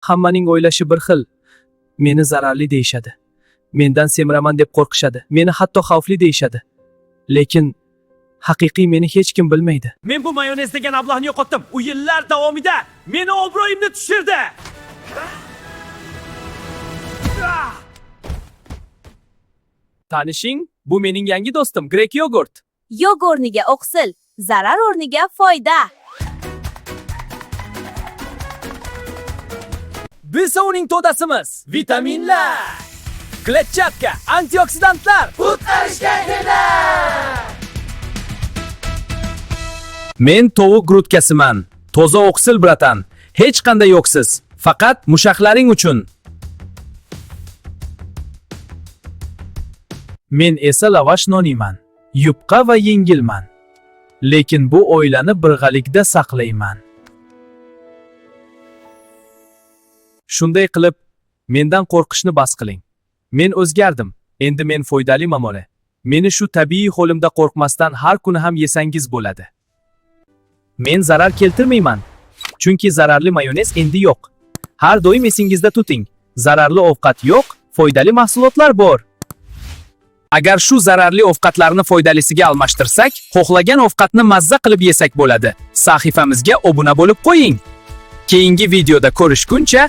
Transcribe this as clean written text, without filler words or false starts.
Hammaning o'ylashi bir xil. Meni zararli deyshadi. Mendan semiraman deb qo'rqishadi. Meni hatto xavfli deyshadi. Lekin haqiqiy meni hech kim bilmaydi. Men bu mayonez degan ablahni yo'qotdim. U yillar davomida meni obro'yimni tushirdi. Tanishing, bu mening yangi do'stim, Grek yogurt. Yog o'rniga oqsil, zarar o'rniga foyda. Biz uning to'dasimiz. Vitaminlar, kletchatka, antioksidantlar. Men tovuq grutkasiman. Toza oqsil bratan. Hech qanday yo'qsiz. Faqat mushaqlaring uchun. Men esa lavash noniman. Yupqa va yengilman. Lekin bu oilani birgalikda saqlayman. Shunday qilib, mendan qo'rqishni bas qiling. Men o'zgardim. Endi men foydali mamole. Meni shu tabiiy holimda qo'rqmasdan har kuni ham yesangiz bo'ladi. Men zarar keltirmayman. Chunki zararli mayonez endi yo'q. Har doim esingizda tuting. Zararli ovqat yo'q, foydali mahsulotlar bor. Agar shu zararli ovqatlarni foydalisiga almashtirsak, xohlagan ovqatni mazza qilib yesak bo'ladi. Sahifamizga obuna bo'lib qo'ying. Keyingi videoda ko'rishguncha